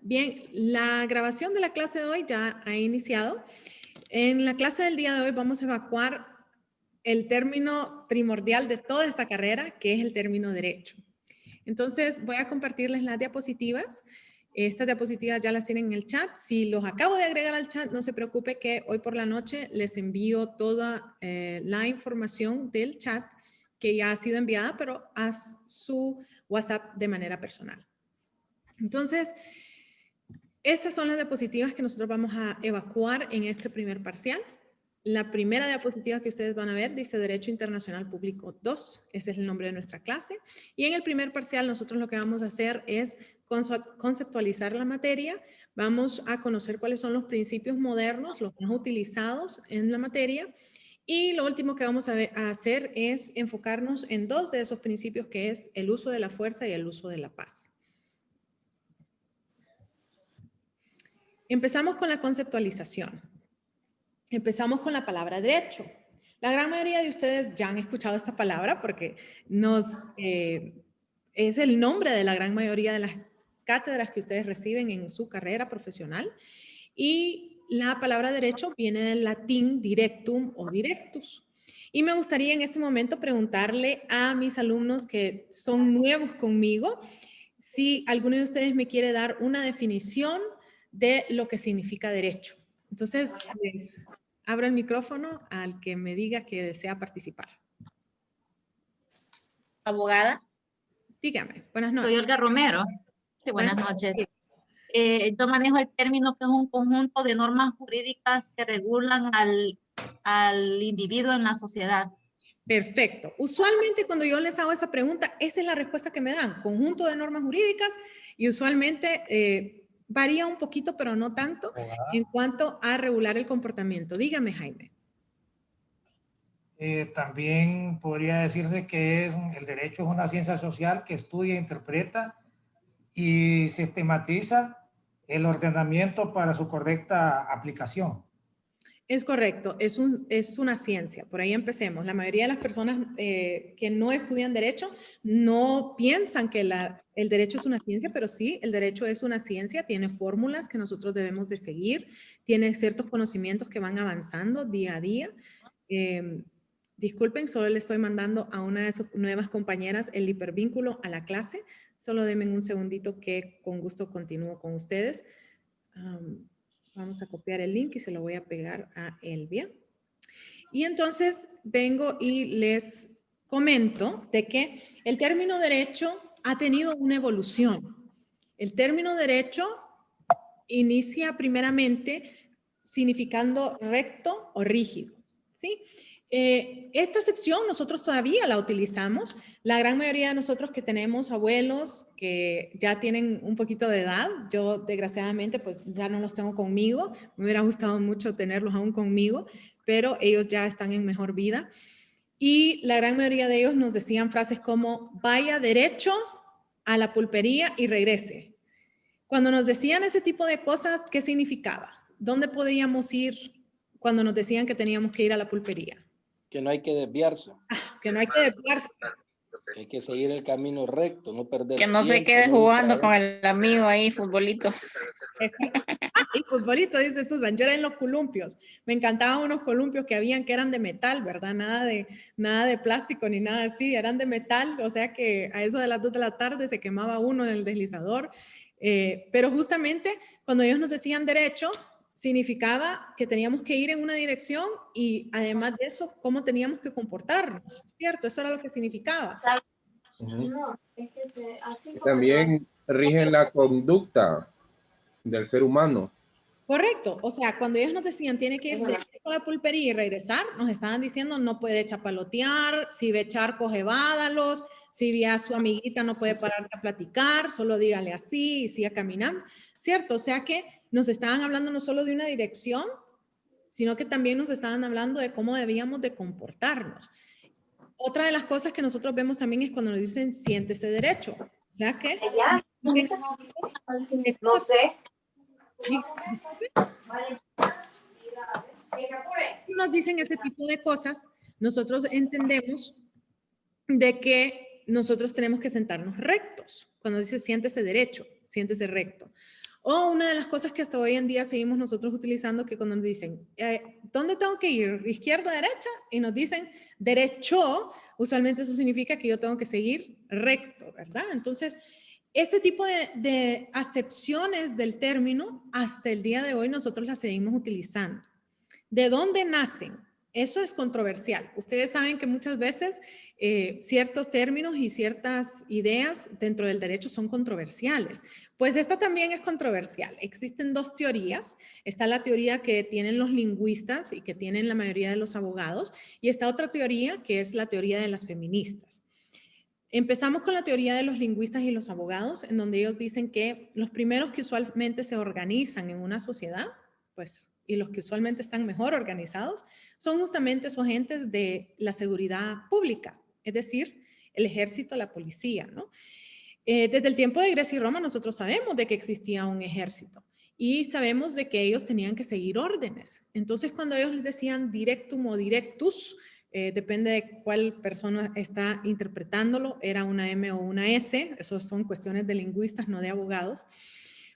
Bien, la grabación de la clase de hoy ya ha iniciado. En la clase del día de hoy vamos a evacuar el término primordial de toda esta carrera, que es el término derecho. Entonces, voy a compartirles las diapositivas. Estas diapositivas ya las tienen en el chat. Si los acabo de agregar al chat, no se preocupe que hoy por la noche les envío toda la información del chat que ya ha sido enviada, pero a su WhatsApp de manera personal. Entonces, estas son las diapositivas que nosotros vamos a evacuar en este primer parcial. La primera diapositiva que ustedes van a ver dice Derecho Internacional Público 2. Ese es el nombre de nuestra clase. Y en el primer parcial nosotros lo que vamos a hacer es conceptualizar la materia. Vamos a conocer cuáles son los principios modernos, los más utilizados en la materia. Y lo último que vamos a hacer es enfocarnos en dos de esos principios, que es el uso de la fuerza y el uso de la paz. Empezamos con la conceptualización. Empezamos con la palabra derecho. La gran mayoría de ustedes ya han escuchado esta palabra porque es el nombre de la gran mayoría de las cátedras que ustedes reciben en su carrera profesional. Y la palabra derecho viene del latín directum o directus. Y me gustaría en este momento preguntarle a mis alumnos que son nuevos conmigo si alguno de ustedes me quiere dar una definición de lo que significa derecho. Entonces, les abro el micrófono al que me diga que desea participar. Abogada. Dígame, buenas noches. Soy Olga Romero. Sí, buenas noches. Yo manejo el término que es un conjunto de normas jurídicas que regulan al individuo en la sociedad. Perfecto. Usualmente cuando yo les hago esa pregunta, esa es la respuesta que me dan, conjunto de normas jurídicas, y usualmente varía un poquito, pero no tanto, en cuanto a regular el comportamiento. Dígame, Jaime. También podría decirse que el derecho es una ciencia social que estudia, interpreta y sistematiza el ordenamiento para su correcta aplicación. Es correcto, es una ciencia, por ahí empecemos. La mayoría de las personas que no estudian derecho no piensan que el derecho es una ciencia, pero sí, el derecho es una ciencia, tiene fórmulas que nosotros debemos de seguir, tiene ciertos conocimientos que van avanzando día a día. Disculpen, solo le estoy mandando a una de sus nuevas compañeras el hipervínculo a la clase. Solo denme un segundito que con gusto continúo con ustedes. Vamos a copiar el link y se lo voy a pegar a Elvia. Y entonces vengo y les comento de que el término derecho ha tenido una evolución. El término derecho inicia primeramente significando recto o rígido, ¿sí? Esta acepción nosotros todavía la utilizamos. La gran mayoría de nosotros que tenemos abuelos que ya tienen un poquito de edad, yo desgraciadamente pues ya no los tengo conmigo, me hubiera gustado mucho tenerlos aún conmigo, pero ellos ya están en mejor vida. Y la gran mayoría de ellos nos decían frases como vaya derecho a la pulpería y regrese. Cuando nos decían ese tipo de cosas, ¿qué significaba? ¿Dónde podríamos ir cuando nos decían que teníamos que ir a la pulpería? Que no hay que desviarse. Que no hay que desviarse. Hay que seguir el camino recto, no perder que no tiempo, se quede no jugando con distraerse. el amigo ahí, futbolito. Y futbolito, dice Susan, yo era en los columpios. Me encantaban unos columpios que habían que eran de metal, ¿verdad? Nada de plástico ni nada así, eran de metal, o sea que a eso de las 2 de la tarde se quemaba uno en el deslizador. Pero justamente cuando ellos nos decían derecho, significaba que teníamos que ir en una dirección y además de eso, cómo teníamos que comportarnos, ¿cierto? Eso era lo que significaba. También rigen la conducta del ser humano. Correcto, o sea, cuando ellos nos decían tiene que ir a la pulpería y regresar, nos estaban diciendo no puede chapalotear, si ve charcos evádalos, si ve a su amiguita no puede pararse a platicar, solo dígale así y siga caminando, ¿cierto? O sea que nos estaban hablando no solo de una dirección, sino que también nos estaban hablando de cómo debíamos de comportarnos. Otra de las cosas que nosotros vemos también es cuando nos dicen siéntese derecho, o sea que... No sé. Nos dicen ese tipo de cosas, nosotros entendemos de que nosotros tenemos que sentarnos rectos. Cuando dice siéntese derecho, siéntese recto. O una de las cosas que hasta hoy en día seguimos nosotros utilizando, que cuando nos dicen, ¿dónde tengo que ir? ¿Izquierda, derecha? Y nos dicen derecho, usualmente eso significa que yo tengo que seguir recto, ¿verdad? Entonces, ese tipo de acepciones del término, hasta el día de hoy nosotros las seguimos utilizando. ¿De dónde nacen? Eso es controversial. Ustedes saben que muchas veces ciertos términos y ciertas ideas dentro del derecho son controversiales. Pues esta también es controversial. Existen dos teorías. Está la teoría que tienen los lingüistas y que tienen la mayoría de los abogados, y está otra teoría que es la teoría de las feministas. Empezamos con la teoría de los lingüistas y los abogados, en donde ellos dicen que los primeros que usualmente se organizan en una sociedad, pues, y los que usualmente están mejor organizados, son justamente esos agentes de la seguridad pública, es decir, el ejército, la policía, ¿no? Desde el tiempo de Grecia y Roma nosotros sabemos de que existía un ejército y sabemos de que ellos tenían que seguir órdenes. Entonces, cuando ellos les decían directum o directus, depende de cuál persona está interpretándolo, era una M o una S, eso son cuestiones de lingüistas, no de abogados,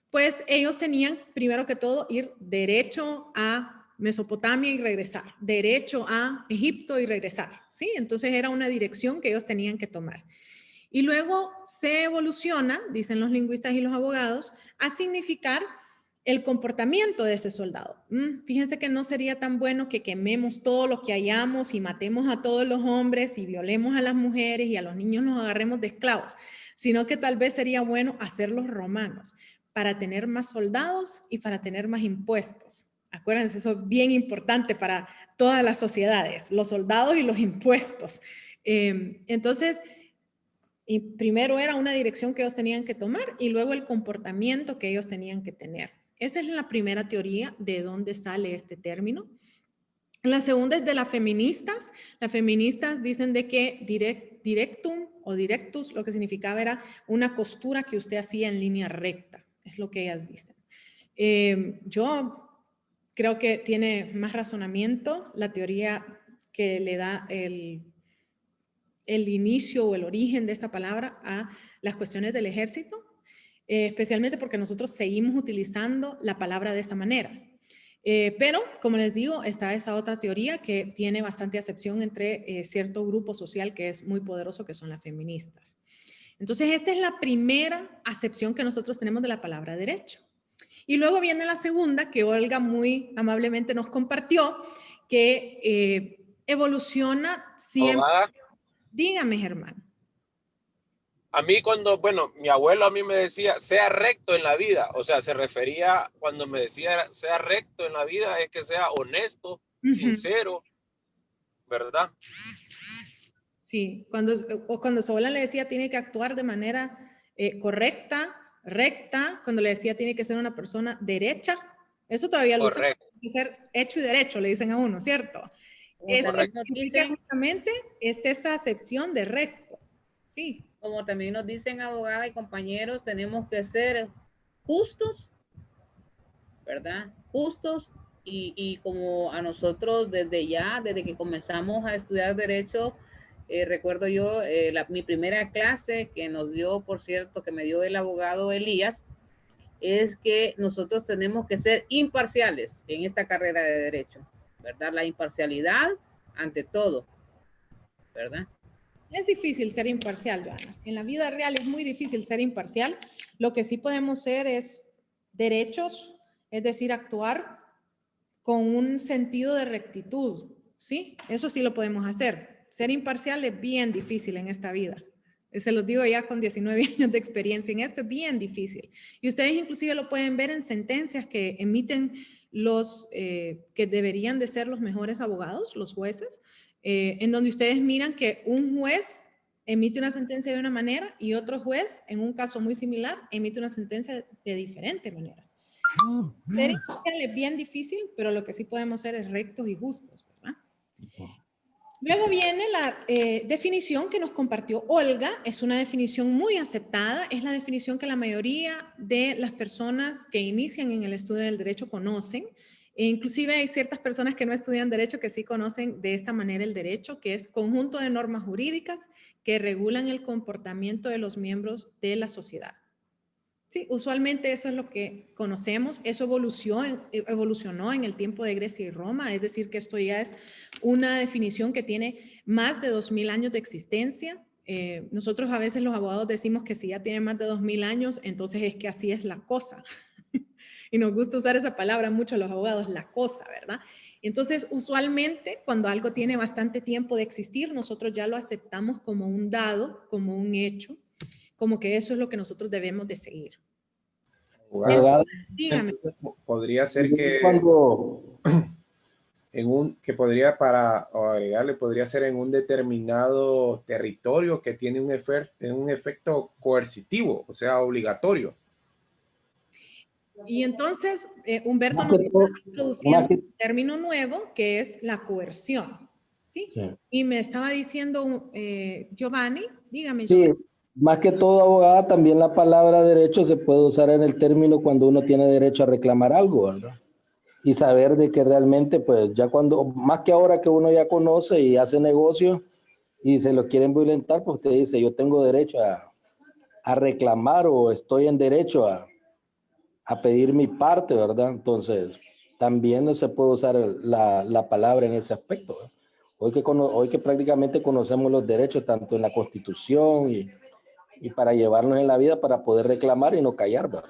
pues ellos tenían, primero que todo, ir derecho a Mesopotamia y regresar, derecho a Egipto y regresar, ¿sí? Entonces era una dirección que ellos tenían que tomar. Y luego se evoluciona, dicen los lingüistas y los abogados, a significar el comportamiento de ese soldado. Fíjense que no sería tan bueno que quememos todo lo que hayamos y matemos a todos los hombres y violemos a las mujeres y a los niños los agarremos de esclavos, sino que tal vez sería bueno hacerlos romanos para tener más soldados y para tener más impuestos. Acuérdense, eso es bien importante para todas las sociedades, los soldados y los impuestos. Entonces, y primero era una dirección que ellos tenían que tomar y luego el comportamiento que ellos tenían que tener. Esa es la primera teoría de dónde sale este término. La segunda es de las feministas. Las feministas dicen de que directum o directus lo que significaba era una costura que usted hacía en línea recta. Es lo que ellas dicen. Yo creo que tiene más razonamiento la teoría que le da el inicio o el origen de esta palabra a las cuestiones del ejército, especialmente porque nosotros seguimos utilizando la palabra de esta manera. Pero, como les digo, está esa otra teoría que tiene bastante acepción entre cierto grupo social que es muy poderoso, que son las feministas. Entonces, esta es la primera acepción que nosotros tenemos de la palabra derecho. Y luego viene la segunda, que Olga muy amablemente nos compartió, que evoluciona siempre. Abogada, Dígame, Germán. a mí cuando, bueno, mi abuelo a mí me decía, sea recto en la vida, o sea, se refería cuando me decía, sea recto en la vida, es que sea honesto, sincero, ¿verdad? Sí, cuando su abuela le decía tiene que actuar de manera correcta, recta, cuando le decía tiene que ser una persona derecha, eso todavía lo usa, tiene que ser hecho y derecho, le dicen a uno, ¿cierto? Eso significa justamente es esa acepción de recto, sí. Como también nos dicen abogada y compañeros, tenemos que ser justos, ¿verdad? Justos y como a nosotros desde que comenzamos a estudiar derecho, recuerdo yo mi primera clase que nos dio, por cierto, que me dio el abogado Elías, es que nosotros tenemos que ser imparciales en esta carrera de derecho, ¿verdad? La imparcialidad ante todo, ¿verdad? Es difícil ser imparcial, Joana. En la vida real es muy difícil ser imparcial. Lo que sí podemos ser es derechos, es decir, actuar con un sentido de rectitud, ¿sí? Eso sí lo podemos hacer. Ser imparcial es bien difícil en esta vida. Se los digo ya con 19 años de experiencia en esto, es bien difícil. Y ustedes inclusive lo pueden ver en sentencias que emiten los que deberían de ser los mejores abogados, los jueces, en donde ustedes miran que un juez emite una sentencia de una manera y otro juez, en un caso muy similar, emite una sentencia de diferente manera. Ser imparcial es bien difícil, pero lo que sí podemos ser es rectos y justos, ¿verdad? Luego viene la definición que nos compartió Olga, es una definición muy aceptada, es la definición que la mayoría de las personas que inician en el estudio del derecho conocen, e inclusive hay ciertas personas que no estudian derecho que sí conocen de esta manera el derecho, que es conjunto de normas jurídicas que regulan el comportamiento de los miembros de la sociedad. Sí, usualmente eso es lo que conocemos. Eso evolucionó en el tiempo de Grecia y Roma. Es decir, que esto ya es una definición que tiene más de 2000 años de existencia. Nosotros a veces los abogados decimos que si ya tiene más de 2000 años, entonces es que así es la cosa. Y nos gusta usar esa palabra mucho a los abogados, la cosa, ¿verdad? Entonces, usualmente, cuando algo tiene bastante tiempo de existir, nosotros ya lo aceptamos como un dado, como un hecho, como que eso es lo que nosotros debemos de seguir. Abogada, Dígame. podría ser que Cuando, podría, para o agregarle, podría ser en un determinado territorio que tiene un efecto coercitivo, o sea, obligatorio. Y entonces, Humberto Más nos que está todo- introduciendo más que- un término nuevo que es la coerción. ¿Sí? Sí. Y me estaba diciendo Giovanni, dígame. Sí, Giovanni. más que todo, abogada, también la palabra derecho se puede usar en el término cuando uno tiene derecho a reclamar algo, ¿verdad? Y saber de que realmente, pues ya cuando, más que ahora que uno ya conoce y hace negocio y se lo quieren violentar, pues usted dice, yo tengo derecho a reclamar o estoy en derecho a pedir mi parte, ¿verdad? Entonces, también no se puede usar la palabra en ese aspecto, ¿verdad? Hoy que prácticamente conocemos los derechos tanto en la Constitución y para llevarnos en la vida para poder reclamar y no callar, ¿verdad?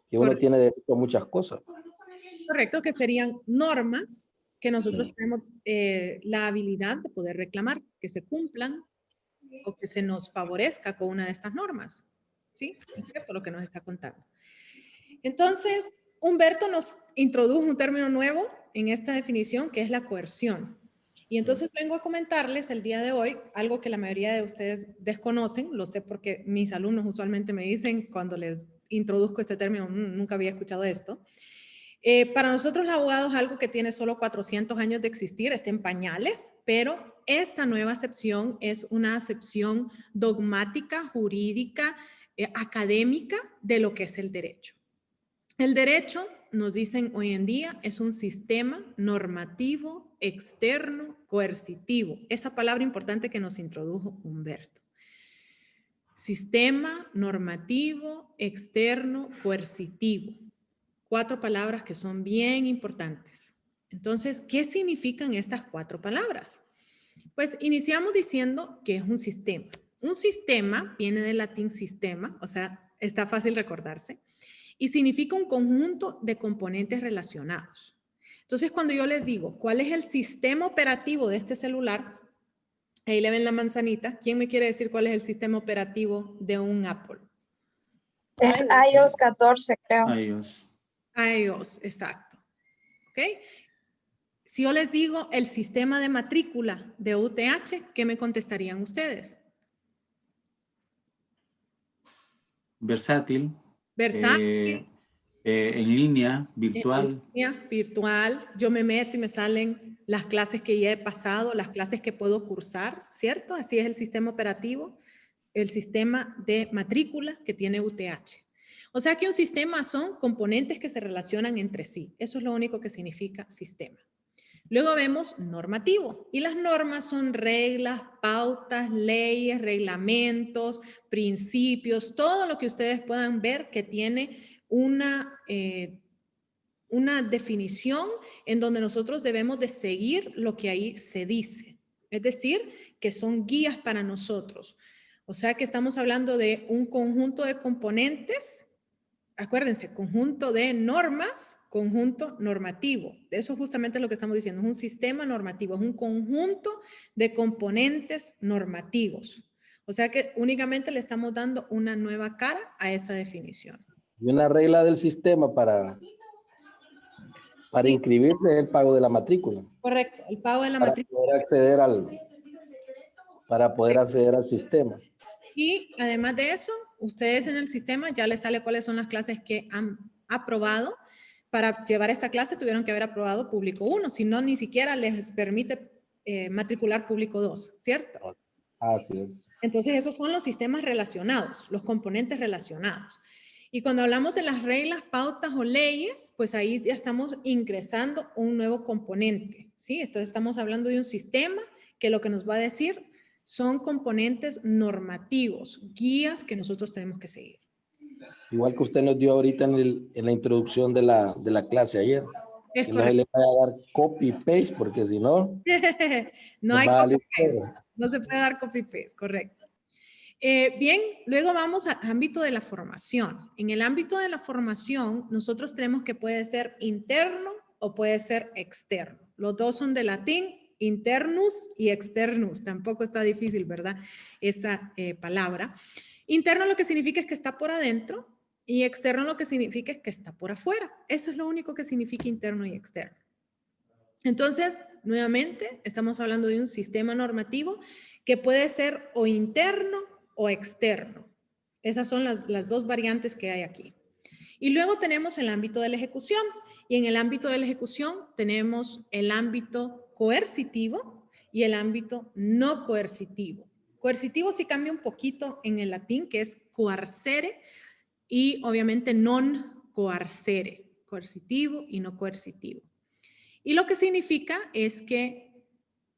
Que uno tiene derecho a muchas cosas. Correcto, que serían normas que nosotros Sí. tenemos la habilidad de poder reclamar, que se cumplan o que se nos favorezca con una de estas normas. ¿Sí? Es cierto lo que nos está contando. Entonces, Humberto nos introdujo un término nuevo en esta definición que es la coerción. Y entonces vengo a comentarles el día de hoy algo que la mayoría de ustedes desconocen, lo sé porque mis alumnos usualmente me dicen cuando les introduzco este término, nunca había escuchado esto. Para nosotros los abogados algo que tiene solo 400 años de existir, está en pañales, pero esta nueva acepción es una acepción dogmática, jurídica, académica de lo que es el derecho. El derecho, nos dicen hoy en día, es un sistema normativo, externo, coercitivo. Esa palabra importante que nos introdujo Humberto. Sistema normativo, externo, coercitivo. 4 palabras que son bien importantes. Entonces, ¿qué significan estas 4 palabras? Pues iniciamos diciendo que es un sistema. Un sistema viene del latín sistema, o sea, está fácil recordarse, y significa un conjunto de componentes relacionados. Entonces, cuando yo les digo, ¿cuál es el sistema operativo de este celular? Ahí le ven la manzanita. ¿Quién me quiere decir cuál es el sistema operativo de un Apple? Es iOS 14, creo. iOS, exacto. ¿Ok? Si yo les digo el sistema de matrícula de UTH, ¿qué me contestarían ustedes? Versátil. Versátil. En línea, virtual. En línea, virtual. Yo me meto y me salen las clases que ya he pasado, las clases que puedo cursar, ¿cierto? Así es el sistema operativo, el sistema de matrícula que tiene UTH. O sea que un sistema son componentes que se relacionan entre sí. Eso es lo único que significa sistema. Luego vemos normativo y las normas son reglas, pautas, leyes, reglamentos, principios, todo lo que ustedes puedan ver que tiene una definición en donde nosotros debemos de seguir lo que ahí se dice. Es decir, que son guías para nosotros. O sea que estamos hablando de un conjunto de componentes, acuérdense, conjunto de normas, conjunto normativo. Eso justamente es lo que estamos diciendo, es un sistema normativo, es un conjunto de componentes normativos. O sea que únicamente le estamos dando una nueva cara a esa definición. Y una regla del sistema para inscribirse es el pago de la matrícula. Correcto, el pago de la matrícula. Para poder acceder al sistema. Y además de eso, ustedes en el sistema ya les sale cuáles son las clases que han aprobado. Para llevar esta clase tuvieron que haber aprobado público 1, si no, ni siquiera les permite matricular público 2, ¿cierto? Así es. Entonces, esos son los sistemas relacionados, los componentes relacionados. Y cuando hablamos de las reglas, pautas o leyes, pues ahí ya estamos ingresando un nuevo componente, ¿sí? Entonces, estamos hablando de un sistema que lo que nos va a decir son componentes normativos, guías que nosotros tenemos que seguir. Igual que usted nos dio ahorita en la introducción de la clase ayer. Es Que no se le vaya a dar copy-paste, porque si no, no nos hay va a salir copy-paste. todo. No se puede dar copy-paste, correcto. Bien, luego vamos al ámbito de la formación. En el ámbito de la formación, nosotros tenemos que puede ser interno o puede ser externo. Los dos son de latín, internus y externus. Tampoco está difícil, ¿verdad? Esa palabra. Interno lo que significa es que está por adentro y externo lo que significa es que está por afuera. Eso es lo único que significa interno y externo. Entonces, nuevamente, estamos hablando de un sistema normativo que puede ser o interno o externo. Esas son las dos variantes que hay aquí. Y luego tenemos el ámbito de la ejecución. Y en el ámbito de la ejecución tenemos el ámbito coercitivo y el ámbito no coercitivo. Coercitivo sí cambia un poquito en el latín, que es coarcere, y obviamente non coarcere, coercitivo y no coercitivo. Y lo que significa es que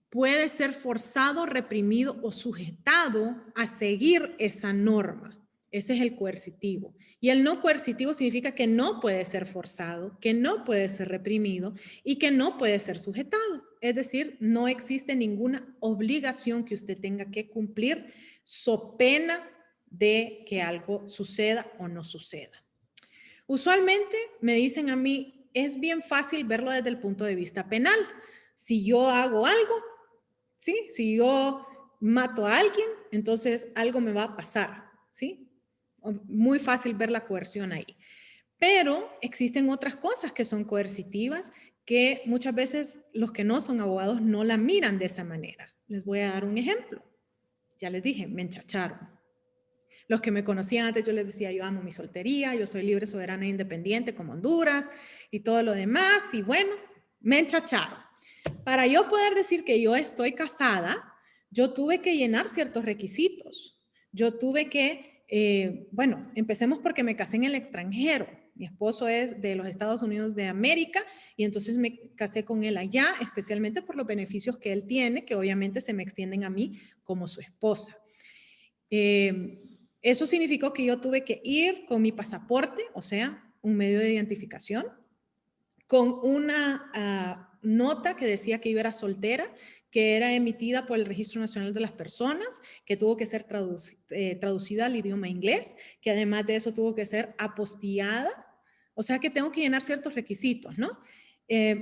puede ser forzado, reprimido o sujetado a seguir esa norma. Ese es el coercitivo. Y el no coercitivo significa que no puede ser forzado, que no puede ser reprimido y que no puede ser sujetado. Es decir, no existe ninguna obligación que usted tenga que cumplir so pena de que algo suceda o no suceda. Usualmente me dicen a mí, es bien fácil verlo desde el punto de vista penal. Si yo hago algo, ¿sí? Si yo mato a alguien, entonces algo me va a pasar, ¿sí? Muy fácil ver la coerción ahí. Pero existen otras cosas que son coercitivas que muchas veces los que no son abogados no la miran de esa manera. Les voy a dar un ejemplo. Ya les dije, me enchacharon. Los que me conocían antes, yo les decía, yo amo mi soltería, yo soy libre, soberana e independiente como Honduras y todo lo demás. Y bueno, me enchacharon. Para yo poder decir que yo estoy casada, yo tuve que llenar ciertos requisitos. Yo tuve que, bueno, empecemos porque me casé en el extranjero. Mi esposo es de los Estados Unidos de América y entonces me casé con él allá, especialmente por los beneficios que él tiene, que obviamente se me extienden a mí como su esposa. Eso significó que yo tuve que ir con mi pasaporte, o sea, un medio de identificación, con una nota que decía que yo era soltera, que era emitida por el Registro Nacional de las Personas, que tuvo que ser traducida al idioma inglés, que además de eso tuvo que ser apostillada, o sea que tengo que llenar ciertos requisitos, ¿no?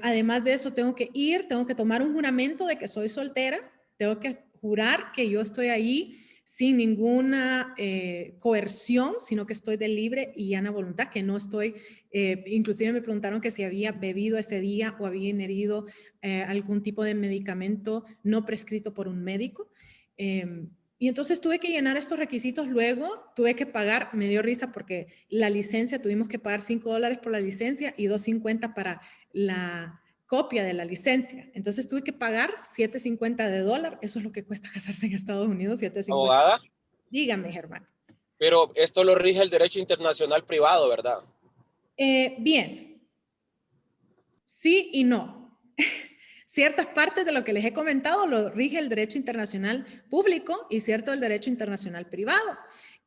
Además de eso tengo que tomar un juramento de que soy soltera, tengo que jurar que yo estoy ahí sin ninguna coerción, sino que estoy de libre y llana voluntad, que no estoy, inclusive me preguntaron que si había bebido ese día o había ingerido algún tipo de medicamento no prescrito por un médico. Y entonces tuve que llenar estos requisitos, luego tuve que pagar, me dio risa porque la licencia, tuvimos que pagar $5 por la licencia y $2.50 para la copia de la licencia. Entonces tuve que pagar $7.50 de dólar. Eso es lo que cuesta casarse en Estados Unidos, $7.50. Abogada. Dígame, Germán. Pero esto lo rige el derecho internacional privado, ¿verdad? Bien. Sí y no. Ciertas partes de lo que les he comentado lo rige el derecho internacional público y cierto el derecho internacional privado.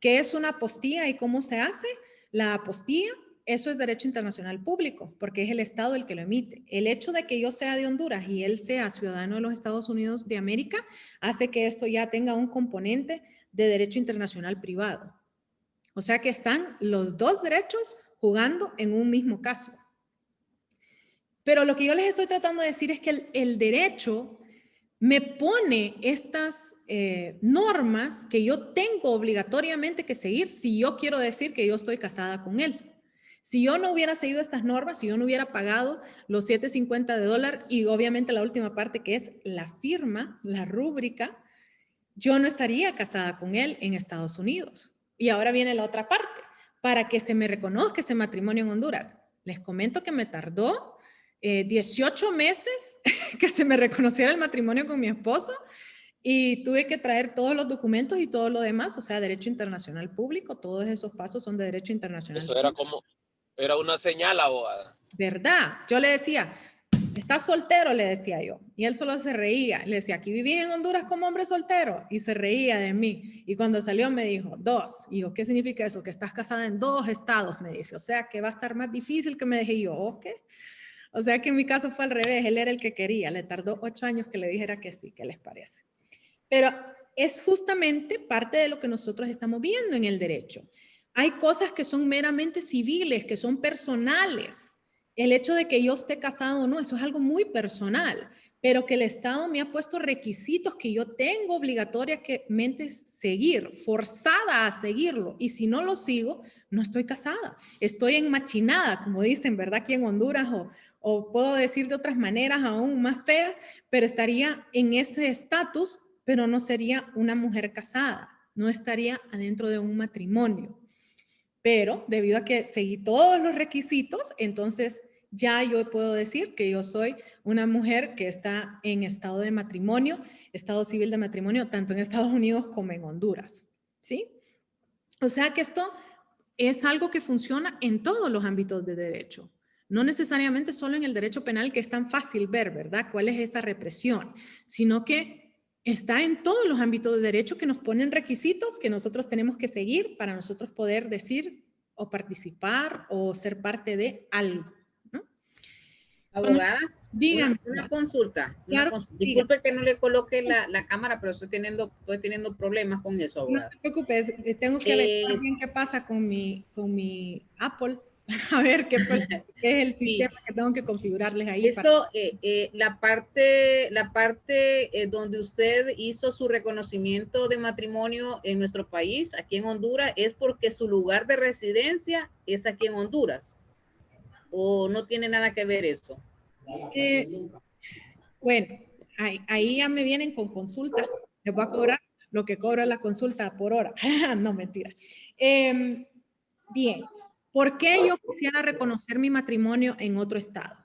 ¿Qué es una apostilla y cómo se hace? La apostilla, eso es derecho internacional público, porque es el Estado el que lo emite. El hecho de que yo sea de Honduras y él sea ciudadano de los Estados Unidos de América hace que esto ya tenga un componente de derecho internacional privado. O sea que están los dos derechos jugando en un mismo caso. Pero lo que yo les estoy tratando de decir es que el derecho me pone estas normas que yo tengo obligatoriamente que seguir si yo quiero decir que yo estoy casada con él. Si yo no hubiera seguido estas normas, si yo no hubiera pagado los $7.50 de dólar y obviamente la última parte que es la firma, la rúbrica, yo no estaría casada con él en Estados Unidos. Y ahora viene la otra parte, para que se me reconozca ese matrimonio en Honduras. Les comento que me tardó 18 meses que se me reconociera el matrimonio con mi esposo y tuve que traer todos los documentos y todo lo demás, o sea, derecho internacional público, todos esos pasos son de derecho internacional Eso era como, era una señal, abogada. ¿Verdad? Yo le decía, ¿estás soltero?, le decía yo. Y él solo se reía. Le decía, ¿aquí vivís en Honduras como hombre soltero? Y se reía de mí. Y cuando salió me dijo, 2. Y yo, ¿qué significa eso? Que estás casada en 2 estados, me dice. O sea, que va a estar más difícil que me deje. Y yo, ¿ok? O sea, que en mi caso fue al revés. Él era el que quería. Le tardó 8 años que le dijera que sí. ¿Qué les parece? Pero es justamente parte de lo que nosotros estamos viendo en el derecho. Hay cosas que son meramente civiles, que son personales. El hecho de que yo esté casado o no, eso es algo muy personal, pero que el Estado me ha puesto requisitos que yo tengo obligatoriamente seguir, forzada a seguirlo, y si no lo sigo, no estoy casada, estoy enmachinada, como dicen, ¿verdad? Aquí en Honduras, o puedo decir de otras maneras aún más feas, pero estaría en ese estatus, pero no sería una mujer casada, no estaría adentro de un matrimonio. Pero debido a que seguí todos los requisitos, entonces ya yo puedo decir que yo soy una mujer que está en estado de matrimonio, estado civil de matrimonio, tanto en Estados Unidos como en Honduras, ¿sí? O sea que esto es algo que funciona en todos los ámbitos de derecho, no necesariamente solo en el derecho penal, que es tan fácil ver, ¿verdad?, cuál es esa represión, sino que está en todos los ámbitos de derecho que nos ponen requisitos que nosotros tenemos que seguir para nosotros poder decir o participar o ser parte de algo, ¿no? Abogada, dígame. Una consulta. Claro, disculpe que no le coloque la cámara, pero estoy teniendo problemas con eso, abogada. No se preocupe, tengo que ver también qué pasa con mi Apple, a ver qué es el sistema que tengo que configurarles ahí. Esto, la parte donde usted hizo su reconocimiento de matrimonio en nuestro país, aquí en Honduras, ¿es porque su lugar de residencia es aquí en Honduras? ¿O no tiene nada que ver eso? Bueno, ahí ya me vienen con consulta. Les voy a cobrar lo que cobra la consulta por hora. No, mentira. Bien, ¿por qué yo quisiera reconocer mi matrimonio en otro estado?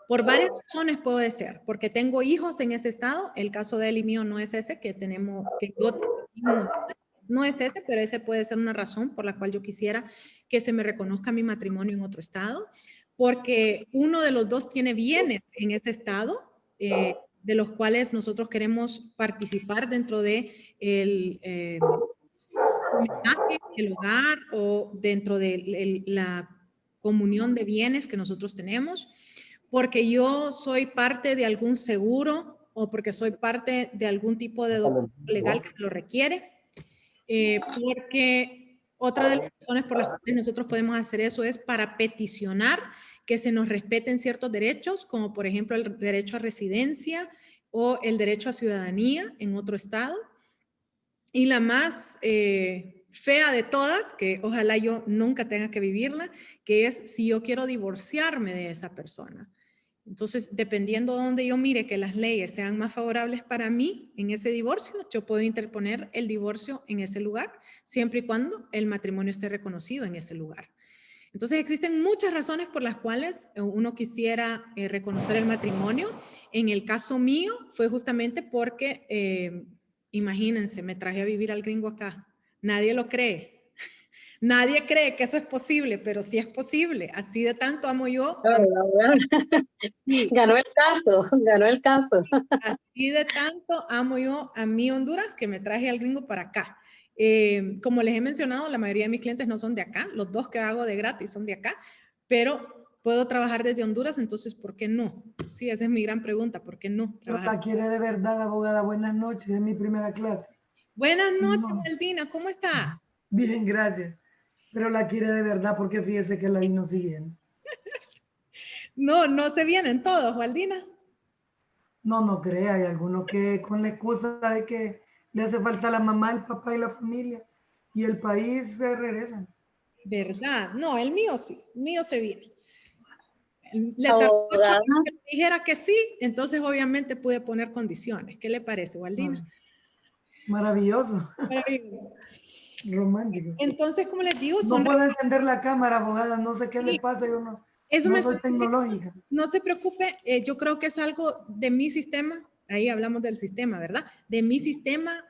Por varias razones puede ser, porque tengo hijos en ese estado, el caso de él y mío no es ese, no es ese, pero ese puede ser una razón por la cual yo quisiera que se me reconozca mi matrimonio en otro estado, porque uno de los dos tiene bienes en ese estado, de los cuales nosotros queremos participar dentro de el hogar o dentro de la comunión de bienes que nosotros tenemos, porque yo soy parte de algún seguro o porque soy parte de algún tipo de documento legal que lo requiere, porque otra de las razones por las cuales nosotros podemos hacer eso es para peticionar que se nos respeten ciertos derechos, como por ejemplo el derecho a residencia o el derecho a ciudadanía en otro estado. Y la más fea de todas, que ojalá yo nunca tenga que vivirla, que es si yo quiero divorciarme de esa persona. Entonces, dependiendo de donde yo mire que las leyes sean más favorables para mí en ese divorcio, yo puedo interponer el divorcio en ese lugar, siempre y cuando el matrimonio esté reconocido en ese lugar. Entonces, existen muchas razones por las cuales uno quisiera reconocer el matrimonio. En el caso mío, fue justamente porque, imagínense, me traje a vivir al gringo acá. Nadie lo cree. Nadie cree que eso es posible, pero sí es posible. Así de tanto amo yo. Sí. Ganó el caso, ganó el caso. Así de tanto amo yo a mi Honduras que me traje al gringo para acá. Como les he mencionado, la mayoría de mis clientes no son de acá. Los 2 que hago de gratis son de acá, pero puedo trabajar desde Honduras, entonces, ¿por qué no? Sí, esa es mi gran pregunta, ¿por qué no? ¿La quiere de verdad, abogada? Buenas noches, es mi primera clase. Buenas noches, Waldina, ¿cómo está? Bien, gracias. Pero la quiere de verdad porque fíjese que la vino siguiendo. No se vienen todos, Waldina. No crea, hay algunos que con la excusa de que le hace falta la mamá, el papá y la familia y el país se regresan. ¿Verdad? No, el mío sí, el mío se viene. Le tardó que dijera que sí, entonces obviamente pude poner condiciones. ¿Qué le parece, Waldina? Maravilloso. Maravilloso. Romántico. Entonces, como les digo, no puedo encender la cámara, abogada, no sé qué le pasa, yo no soy tecnológica. No se preocupe, yo creo que es algo de mi sistema, ahí hablamos del sistema, ¿verdad? De mi sistema,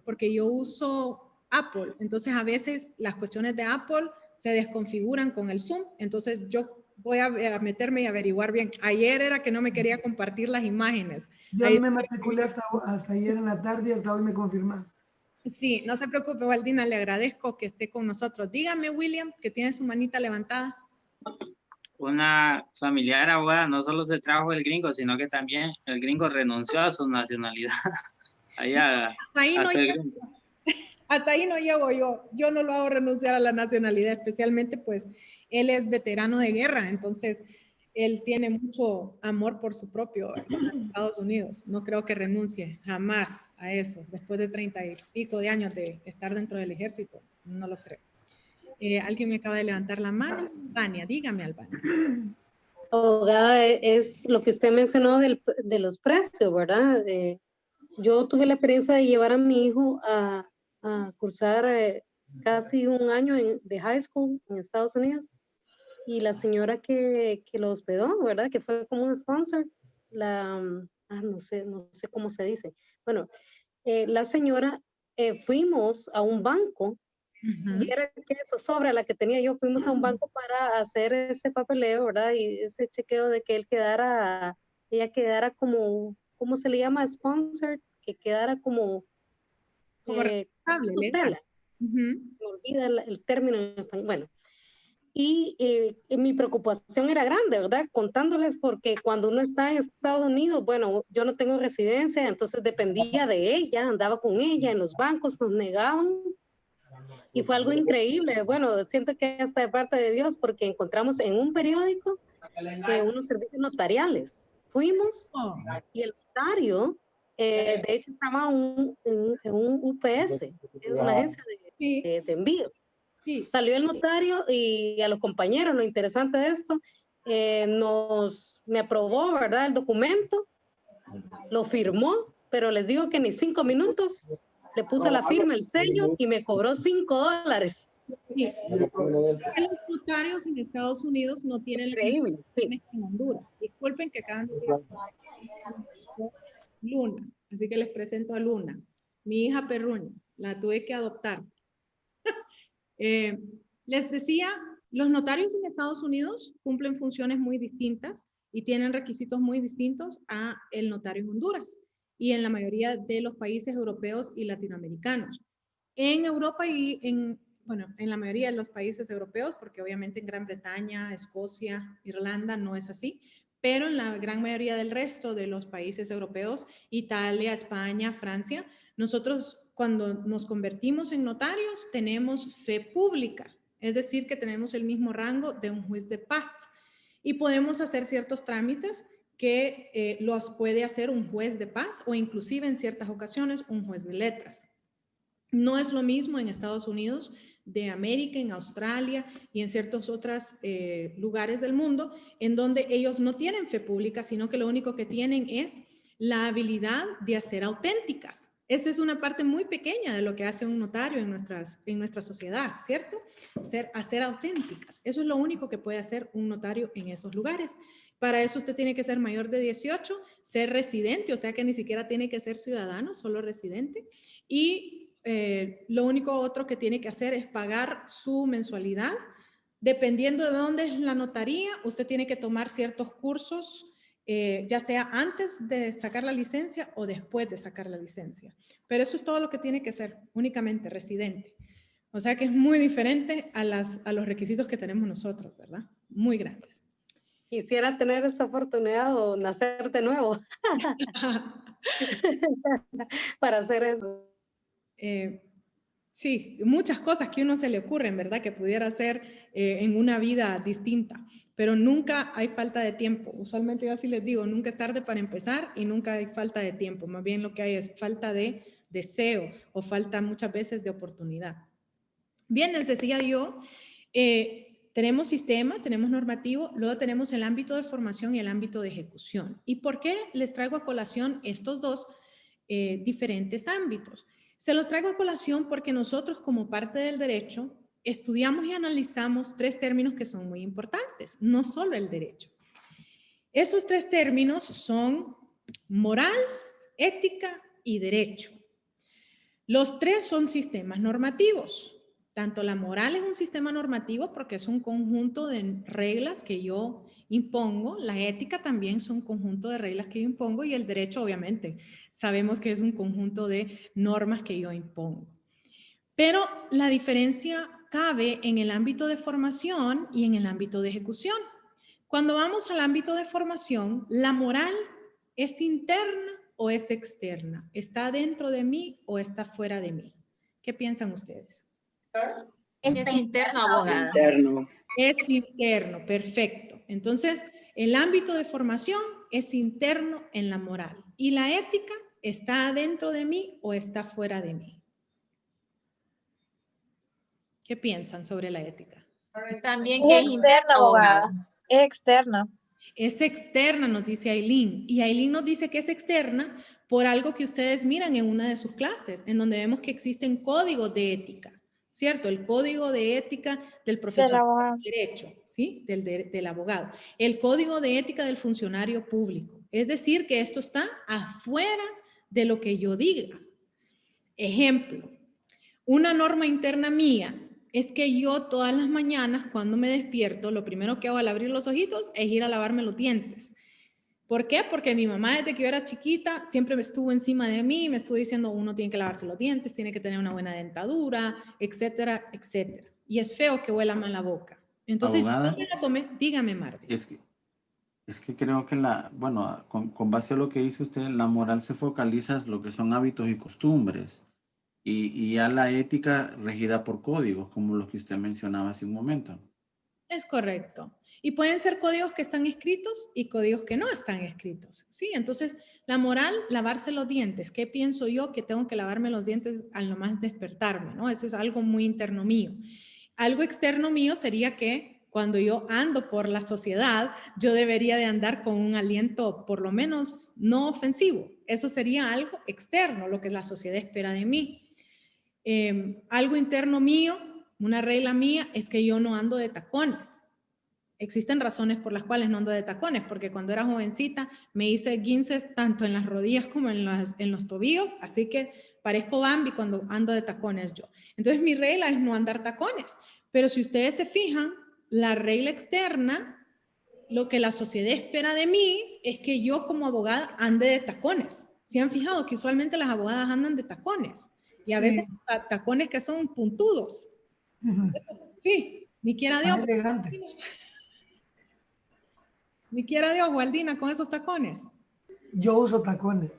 porque yo uso Apple, entonces a veces las cuestiones de Apple se desconfiguran con el Zoom, entonces yo voy a meterme y averiguar bien. Ayer era que no me quería compartir las imágenes. Yo Ahí- me matriculé hasta ayer en la tarde y hasta hoy me confirmaron. Sí, no se preocupe, Waldina, le agradezco que esté con nosotros. Dígame, William, que tiene su manita levantada. Una familiar abogada no solo se trajo el gringo, sino que también el gringo renunció a su nacionalidad. Allá, Hasta ahí, no llego, hasta ahí no llego yo. Yo no lo hago renunciar a la nacionalidad, especialmente pues él es veterano de guerra, entonces él tiene mucho amor por su propio Estados Unidos. No creo que renuncie jamás a eso, después de 30 y pico de años de estar dentro del ejército. No lo creo. Alguien me acaba de levantar la mano. Vania, dígame, Albania. Abogada, es lo que usted mencionó de los precios, ¿verdad? Yo tuve la experiencia de llevar a mi hijo a cursar casi un año de high school en Estados Unidos, y la señora que lo hospedó, ¿verdad? Que fue como un sponsor, no sé cómo se dice. Bueno, la señora, fuimos a un banco. Y era que eso sobre la que tenía yo, fuimos a un banco para hacer ese papeleo, ¿verdad? Y ese chequeo de que ella quedara como, ¿cómo se le llama? Sponsor, que quedara como responsable, tutela. Me olvida el término en español. Bueno, y mi preocupación era grande, ¿verdad? Contándoles, porque cuando uno está en Estados Unidos, bueno, yo no tengo residencia, entonces dependía de ella, andaba con ella en los bancos, nos negaban. Y fue algo increíble. Bueno, siento que hasta de parte de Dios, porque encontramos en un periódico unos servicios notariales. Fuimos y el notario, de hecho, estaba en un UPS, en una agencia de envíos. Sí. Salió el notario y a los compañeros, lo interesante de esto, me aprobó, ¿verdad? El documento, lo firmó, pero les digo que ni 5 minutos le puso la firma, el sello, y me cobró $5. Sí. Los notarios en Estados Unidos no tienen increíble, sí, en Honduras. Disculpen que acaban de decir Luna, así que les presento a Luna, mi hija perruña, la tuve que adoptar. Les decía, los notarios en Estados Unidos cumplen funciones muy distintas y tienen requisitos muy distintos a el notario en Honduras y en la mayoría de los países europeos y latinoamericanos. En Europa y en la mayoría de los países europeos, porque obviamente en Gran Bretaña, Escocia, Irlanda no es así, pero en la gran mayoría del resto de los países europeos, Italia, España, Francia, nosotros cuando nos convertimos en notarios tenemos fe pública, es decir, que tenemos el mismo rango de un juez de paz y podemos hacer ciertos trámites que los puede hacer un juez de paz o inclusive en ciertas ocasiones un juez de letras. No es lo mismo en Estados Unidos de América, en Australia y en ciertos otros lugares del mundo en donde ellos no tienen fe pública, sino que lo único que tienen es la habilidad de hacer auténticas. Esa es una parte muy pequeña de lo que hace un notario en nuestra sociedad, ¿cierto? Hacer auténticas. Eso es lo único que puede hacer un notario en esos lugares. Para eso usted tiene que ser mayor de 18, ser residente, o sea que ni siquiera tiene que ser ciudadano, solo residente. Y lo único otro que tiene que hacer es pagar su mensualidad. Dependiendo de dónde es la notaría, usted tiene que tomar ciertos cursos, ya sea antes de sacar la licencia o después de sacar la licencia. Pero eso es todo lo que tiene que ser, únicamente residente. O sea que es muy diferente a los requisitos que tenemos nosotros, ¿verdad? Muy grandes. Quisiera tener esa oportunidad o nacer de nuevo para hacer eso. Sí, muchas cosas que a uno se le ocurren, ¿verdad? Que pudiera hacer en una vida distinta, pero nunca hay falta de tiempo. Usualmente yo así les digo, nunca es tarde para empezar y nunca hay falta de tiempo. Más bien lo que hay es falta de deseo o falta muchas veces de oportunidad. Bien, les decía yo, tenemos sistema, tenemos normativo, luego tenemos el ámbito de formación y el ámbito de ejecución. ¿Y por qué les traigo a colación estos dos diferentes ámbitos? Se los traigo a colación porque nosotros como parte del derecho estudiamos y analizamos 3 términos que son muy importantes, no solo el derecho. Esos 3 términos son moral, ética y derecho. Los 3 son sistemas normativos. Tanto la moral es un sistema normativo porque es un conjunto de reglas que yo impongo, la ética también es un conjunto de reglas que yo impongo y el derecho obviamente sabemos que es un conjunto de normas que yo impongo. Pero la diferencia cabe en el ámbito de formación y en el ámbito de ejecución. Cuando vamos al ámbito de formación, la moral ¿es interna o es externa? ¿Está dentro de mí o está fuera de mí? ¿Qué piensan ustedes? Es interno, abogada. Interno. Es interno, perfecto. Entonces, el ámbito de formación es interno en la moral. ¿Y la ética está dentro de mí o está fuera de mí? ¿Qué piensan sobre la ética? También Es que es externa, interno, abogada. Es externa. Es externa, nos dice Aileen. Y Aileen nos dice que es externa por algo que ustedes miran en una de sus clases, en donde vemos que existen códigos de ética, ¿cierto? El código de ética del profesor de derecho, ¿sí? Del abogado. El código de ética del funcionario público. Es decir, que esto está afuera de lo que yo diga. Ejemplo, una norma interna mía es que yo todas las mañanas cuando me despierto, lo primero que hago al abrir los ojitos es ir a lavarme los dientes. ¿Por qué? Porque mi mamá desde que yo era chiquita siempre me estuvo encima de mí, me estuvo diciendo uno tiene que lavarse los dientes, tiene que tener una buena dentadura, etcétera, etcétera. Y es feo que huela mal la boca. Entonces, Abogada, yo me la tomé, dígame, Marvin. es que creo que con base a lo que dice usted, la moral se focaliza en lo que son hábitos y costumbres. Y ya la ética regida por códigos, como los que usted mencionaba hace un momento. Es correcto. Y pueden ser códigos que están escritos y códigos que no están escritos. Sí, entonces la moral, lavarse los dientes. ¿Qué pienso yo que tengo que lavarme los dientes al nomás despertarme? ¿No? Eso es algo muy interno mío. Algo externo mío sería que cuando yo ando por la sociedad, yo debería de andar con un aliento por lo menos no ofensivo. Eso sería algo externo, lo que la sociedad espera de mí. Algo interno mío, una regla mía, es que yo no ando de tacones. Existen razones por las cuales no ando de tacones, porque cuando era jovencita me hice guinces tanto en las rodillas como en los tobillos, así que parezco Bambi cuando ando de tacones yo. Entonces mi regla es no andar tacones, pero si ustedes se fijan, la regla externa, lo que la sociedad espera de mí es que yo como abogada ande de tacones. ¿Se han fijado que usualmente las abogadas andan de tacones? Y a veces tacones que son puntudos. Sí, ni quiera Dios. Ni quiera Dios, Waldina, con esos tacones. Yo uso tacones.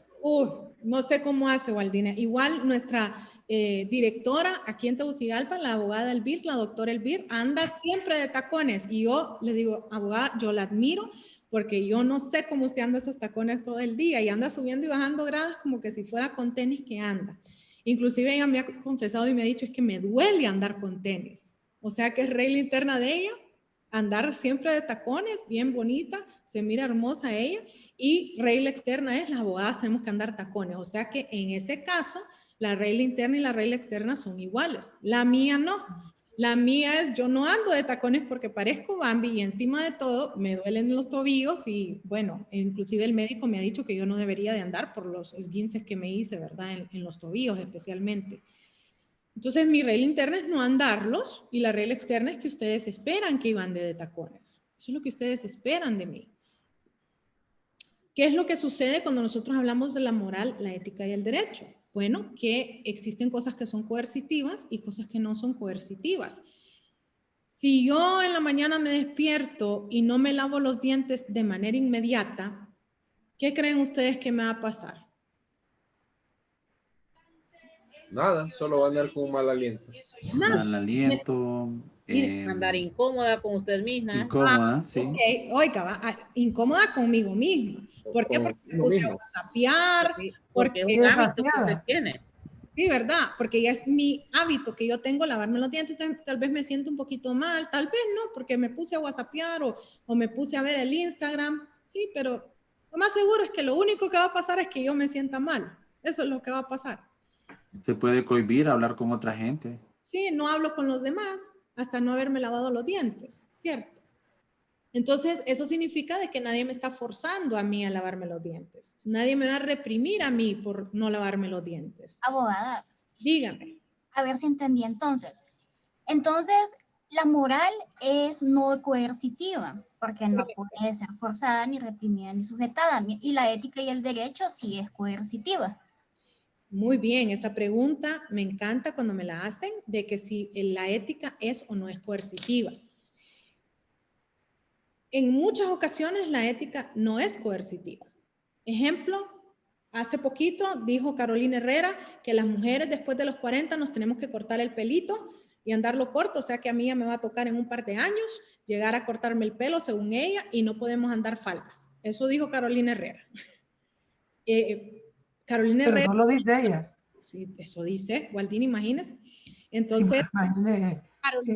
No sé cómo hace Waldina. Igual nuestra directora aquí en Tegucigalpa, la abogada Elvir, la doctora Elvir, anda siempre de tacones. Y yo le digo, abogada, yo la admiro porque yo no sé cómo usted anda esos tacones todo el día y anda subiendo y bajando gradas como que si fuera con tenis que anda. Inclusive ella me ha confesado y me ha dicho es que me duele andar con tenis. O sea que es regla interna de ella, andar siempre de tacones, bien bonita, se mira hermosa ella. Y regla externa es las abogadas tenemos que andar tacones. O sea que en ese caso, la regla interna y la regla externa son iguales. La mía no. La mía es yo no ando de tacones porque parezco Bambi y encima de todo me duelen los tobillos y bueno, inclusive el médico me ha dicho que yo no debería de andar por los esguinces que me hice, ¿verdad? En los tobillos especialmente. Entonces mi regla interna es no andarlos y la regla externa es que ustedes esperan que yo ande de tacones. Eso es lo que ustedes esperan de mí. ¿Qué es lo que sucede cuando nosotros hablamos de la moral, la ética y el derecho? Bueno, que existen cosas que son coercitivas y cosas que no son coercitivas. Si yo en la mañana me despierto y no me lavo los dientes de manera inmediata, ¿qué creen ustedes que me va a pasar? Nada, solo va a andar con un mal aliento. Mal aliento. Andar incómoda con usted misma. Incómoda, sí. Okay. Oiga, incómoda conmigo misma. ¿Por qué? Porque me puse a whatsappear. Porque es un hábito que usted tiene. Sí, ¿verdad? Porque ya es mi hábito que yo tengo lavarme los dientes, tal vez me siento un poquito mal, tal vez no, porque me puse a whatsappear o me puse a ver el Instagram. Sí, pero lo más seguro es que lo único que va a pasar es que yo me sienta mal. Eso es lo que va a pasar. Se puede cohibir hablar con otra gente. Sí, no hablo con los demás hasta no haberme lavado los dientes, ¿cierto? Entonces, eso significa de que nadie me está forzando a mí a lavarme los dientes. Nadie me va a reprimir a mí por no lavarme los dientes. Abogada. Dígame. A ver si entendí entonces. Entonces, la moral es no coercitiva, porque no puede ser forzada, ni reprimida, ni sujetada. Y la ética y el derecho sí es coercitiva. Muy bien, esa pregunta me encanta cuando me la hacen, de que si la ética es o no es coercitiva. En muchas ocasiones la ética no es coercitiva. Ejemplo, hace poquito dijo Carolina Herrera que las mujeres después de los 40 nos tenemos que cortar el pelito y andarlo corto, o sea que a mí ya me va a tocar en un par de años llegar a cortarme el pelo según ella y no podemos andar faldas. Eso dijo Carolina Herrera. Carolina Pero Herrera. no lo dice ella. Sí, eso dice, Waldini, imagínese. Entonces, Imagínese,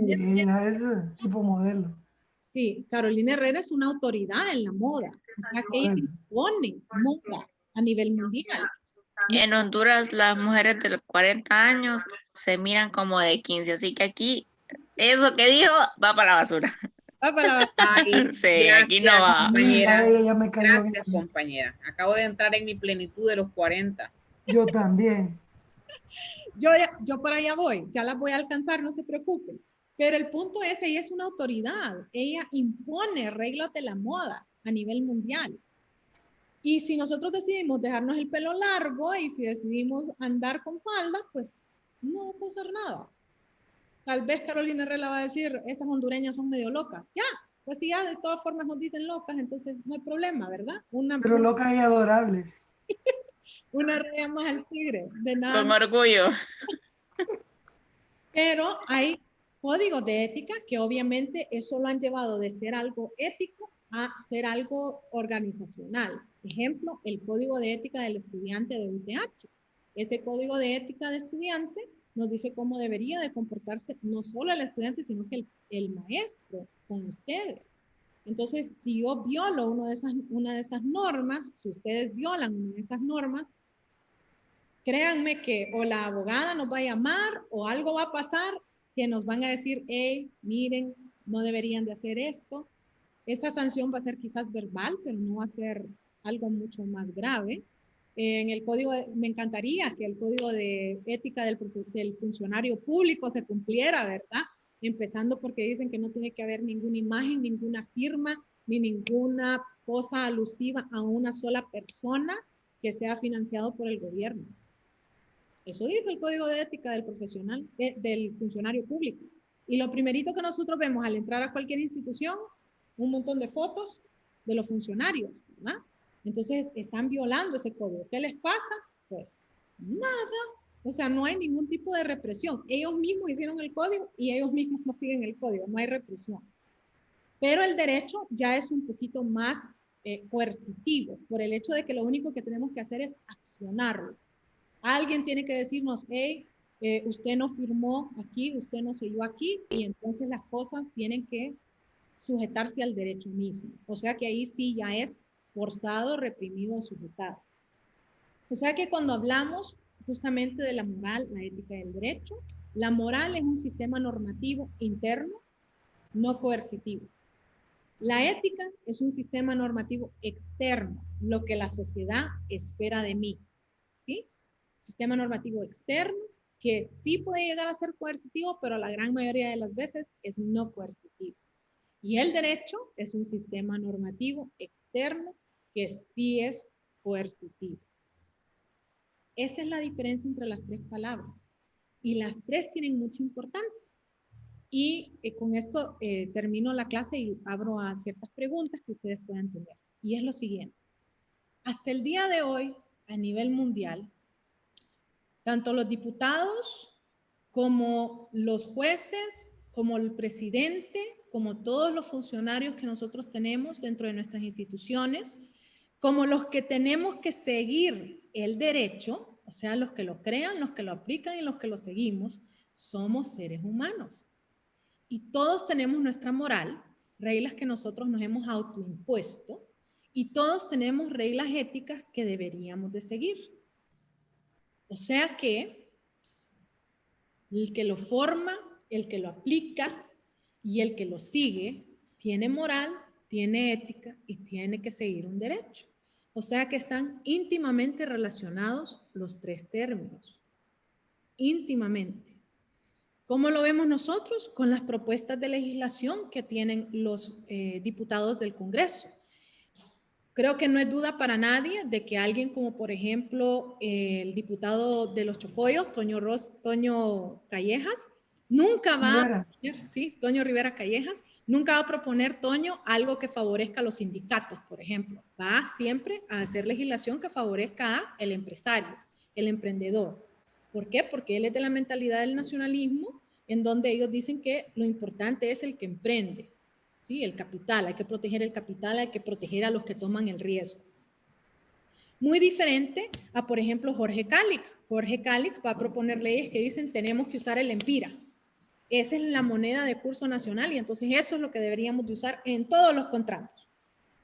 ella es tipo modelo. Sí, Carolina Herrera es una autoridad en la moda, o sea que ella impone moda a nivel mundial. En Honduras las mujeres de los 40 años se miran como de 15, así que aquí eso que dijo va para la basura. Va para la basura. Ay, Sí, gracias, aquí no va. compañera. Ella me cayó Gracias, compañera. Acabo de entrar en mi plenitud de los 40. Yo también. Yo para allá voy, ya las voy a alcanzar, no se preocupen. Pero el punto es, ella es una autoridad, ella impone reglas de la moda a nivel mundial. Y si nosotros decidimos dejarnos el pelo largo y si decidimos andar con falda, pues no va a pasar nada. Tal vez Carolina Herrera va a decir, estas hondureñas son medio locas. Ya, pues si ya de todas formas nos dicen locas, entonces no hay problema, ¿verdad? Pero locas y adorables. Una raya más al tigre, de nada. Con orgullo. Pero hay códigos de ética que obviamente eso lo han llevado de ser algo ético a ser algo organizacional. Ejemplo, el código de ética del estudiante de UTH. Ese código de ética de estudiante nos dice cómo debería de comportarse no solo el estudiante, sino que el maestro con ustedes. Entonces, si yo violo una de esas normas, si ustedes violan una de esas normas, créanme que o la abogada nos va a llamar o algo va a pasar que nos van a decir, hey, miren, no deberían de hacer esto. Esa sanción va a ser quizás verbal, pero no va a ser algo mucho más grave. En el código, me encantaría que el código de ética del funcionario público se cumpliera, ¿verdad? Empezando porque dicen que no tiene que haber ninguna imagen, ninguna firma, ni ninguna cosa alusiva a una sola persona que sea financiado por el gobierno. Eso dice el código de ética del profesional, del funcionario público. Y lo primerito que nosotros vemos al entrar a cualquier institución, un montón de fotos de los funcionarios, ¿verdad? Entonces, están violando ese código. ¿Qué les pasa? Pues, nada. O sea, no hay ningún tipo de represión. Ellos mismos hicieron el código y ellos mismos no siguen el código. No hay represión. Pero el derecho ya es un poquito más coercitivo, por el hecho de que lo único que tenemos que hacer es accionarlo. Alguien tiene que decirnos, hey, usted no firmó aquí, usted no selló aquí, y entonces las cosas tienen que sujetarse al derecho mismo. O sea que ahí sí ya es forzado, reprimido o sujetado. O sea que cuando hablamos justamente de la moral, la ética y el derecho, la moral es un sistema normativo interno, no coercitivo. La ética es un sistema normativo externo, lo que la sociedad espera de mí, ¿sí? Sistema normativo externo que sí puede llegar a ser coercitivo, pero la gran mayoría de las veces es no coercitivo. Y el derecho es un sistema normativo externo que sí es coercitivo. Esa es la diferencia entre las tres palabras. Y las tres tienen mucha importancia. Y con esto termino la clase y abro a ciertas preguntas que ustedes puedan tener. Y es lo siguiente. Hasta el día de hoy, a nivel mundial, tanto los diputados como los jueces, como el presidente, como todos los funcionarios que nosotros tenemos dentro de nuestras instituciones, como los que tenemos que seguir el derecho, o sea, los que lo crean, los que lo aplican y los que lo seguimos, somos seres humanos. Y todos tenemos nuestra moral, reglas que nosotros nos hemos autoimpuesto, y todos tenemos reglas éticas que deberíamos de seguir. O sea que el que lo forma, el que lo aplica y el que lo sigue tiene moral, tiene ética y tiene que seguir un derecho. O sea que están íntimamente relacionados los tres términos. Íntimamente. ¿Cómo lo vemos nosotros? Con las propuestas de legislación que tienen los diputados del Congreso. Creo que no es duda para nadie de que alguien como, por ejemplo, el diputado de los Chocollos, Toño Callejas, nunca va a proponer, sí, Toño Rivera Callejas, nunca va a proponer, Toño, algo que favorezca a los sindicatos, por ejemplo. Va siempre a hacer legislación que favorezca al empresario, el emprendedor. ¿Por qué? Porque él es de la mentalidad del nacionalismo, en donde ellos dicen que lo importante es el que emprende. Sí, el capital, hay que proteger el capital, hay que proteger a los que toman el riesgo. Muy diferente a, por ejemplo, Jorge Calix. Jorge Calix va a proponer leyes que dicen tenemos que usar el empira. Esa es la moneda de curso nacional y entonces eso es lo que deberíamos de usar en todos los contratos.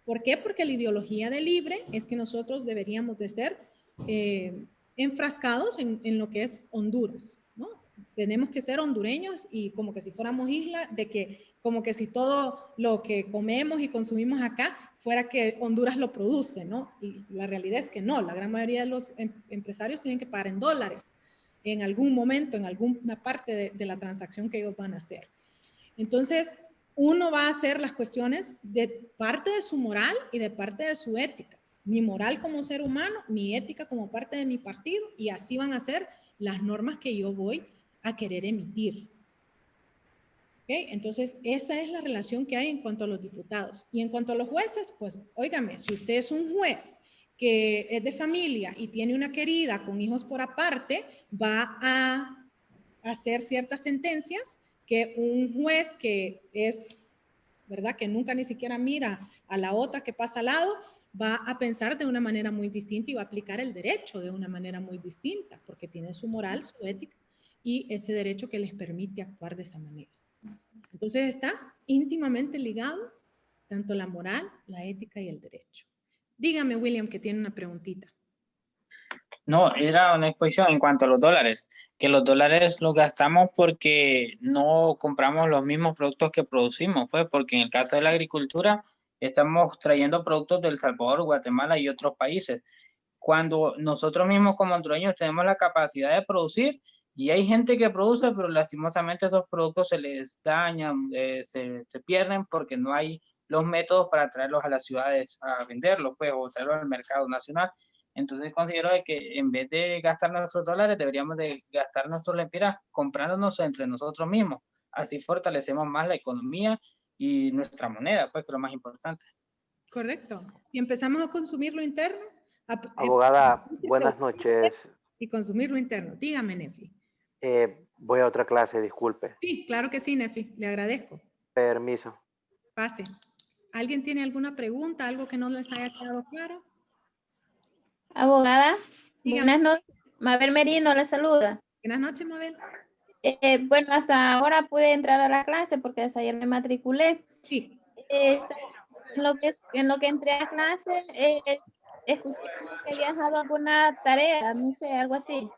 ¿Por qué? Porque la ideología de libre es que nosotros deberíamos de ser enfrascados en lo que es Honduras, ¿no? Tenemos que ser hondureños y como que si fuéramos isla, de que como que si todo lo que comemos y consumimos acá fuera que Honduras lo produce, ¿no? Y la realidad es que no, la gran mayoría de los empresarios tienen que pagar en dólares en algún momento, en alguna parte de la transacción que ellos van a hacer. Entonces, uno va a hacer las cuestiones de parte de su moral y de parte de su ética. Mi moral como ser humano, mi ética como parte de mi partido, y así van a ser las normas que yo voy a querer emitir. ¿Okay? Entonces, esa es la relación que hay en cuanto a los diputados. Y en cuanto a los jueces, pues, óigame, si usted es un juez que es de familia y tiene una querida con hijos por aparte, va a hacer ciertas sentencias que un juez que es, ¿verdad?, que nunca ni siquiera mira a la otra que pasa al lado, va a pensar de una manera muy distinta y va a aplicar el derecho de una manera muy distinta, porque tiene su moral, su ética y ese derecho que les permite actuar de esa manera. Entonces está íntimamente ligado tanto la moral, la ética y el derecho. Dígame, William, que tiene una preguntita. No, era una exposición en cuanto a los dólares, que los dólares los gastamos porque no compramos los mismos productos que producimos, pues, porque en el caso de la agricultura estamos trayendo productos del Salvador, Guatemala y otros países. Cuando nosotros mismos como hondureños tenemos la capacidad de producir y hay gente que produce, pero lastimosamente esos productos se les dañan, se pierden porque no hay los métodos para traerlos a las ciudades a venderlos, pues, o traerlos al mercado nacional. Entonces considero de que en vez de gastar nuestros dólares, deberíamos de gastar nuestros lempiras comprándonos entre nosotros mismos. Así fortalecemos más la economía y nuestra moneda, pues, que es lo más importante. Correcto. Si empezamos a consumir lo interno. Abogada, buenas noches. Y consumir lo interno. Dígame, Nefi. Voy a otra clase, disculpe. Sí, claro que sí, Nefi. Le agradezco. Permiso. Pase. ¿Alguien tiene alguna pregunta, algo que no les haya quedado claro? Abogada, dígame. Buenas noches. Mabel Merino le saluda. Buenas noches, Mabel. Bueno, hasta ahora pude entrar a la clase porque desde ayer me matriculé. Sí. En lo que entré a clase, escuché que había dejado alguna tarea, no sé, algo así.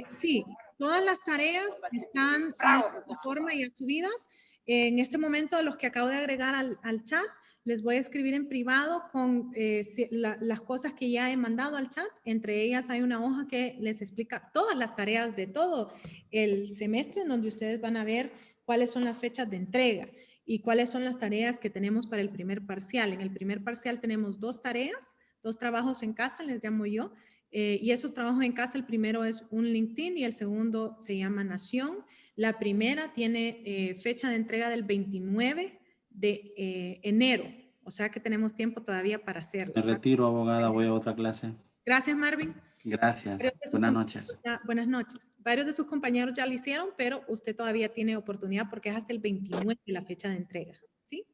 Sí, todas las tareas están en la plataforma y subidas. En este momento, los que acabo de agregar al chat, les voy a escribir en privado con las cosas que ya he mandado al chat. Entre ellas hay una hoja que les explica todas las tareas de todo el semestre, en donde ustedes van a ver cuáles son las fechas de entrega y cuáles son las tareas que tenemos para el primer parcial. En el primer parcial tenemos 2 tareas, 2 trabajos en casa, les llamo yo. Y esos trabajos en casa, el primero es un LinkedIn y el segundo se llama Nación. La primera tiene fecha de entrega del 29 de enero, o sea que tenemos tiempo todavía para hacerlo. Me retiro, abogada, voy a otra clase. Gracias, Marvin. Gracias. Buenas noches. Buenas noches. Varios de sus compañeros ya lo hicieron, pero usted todavía tiene oportunidad porque es hasta el 29 de la fecha de entrega. ¿Sí?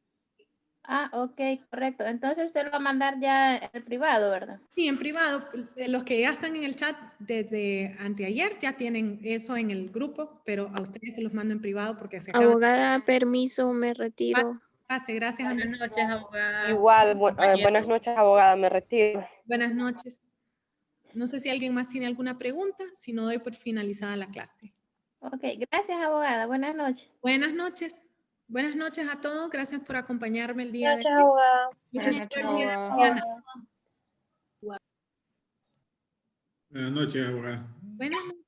Ah, ok, correcto. Entonces usted lo va a mandar ya en privado, ¿verdad? Sí, en privado. Los que ya están en el chat desde anteayer ya tienen eso en el grupo, pero a ustedes se los mando en privado porque se acaban. Abogada, permiso, me retiro. Pase, gracias. Buenas noches, abogada. Igual, buenas noches, abogada, me retiro. Buenas noches. No sé si alguien más tiene alguna pregunta, si no doy por finalizada la clase. Ok, gracias, abogada. Buenas noches. Buenas noches. Buenas noches a todos. Gracias por acompañarme el día de hoy. abogada. Buenas noches, abogada. Buenas noches, abogada. Buenas noches.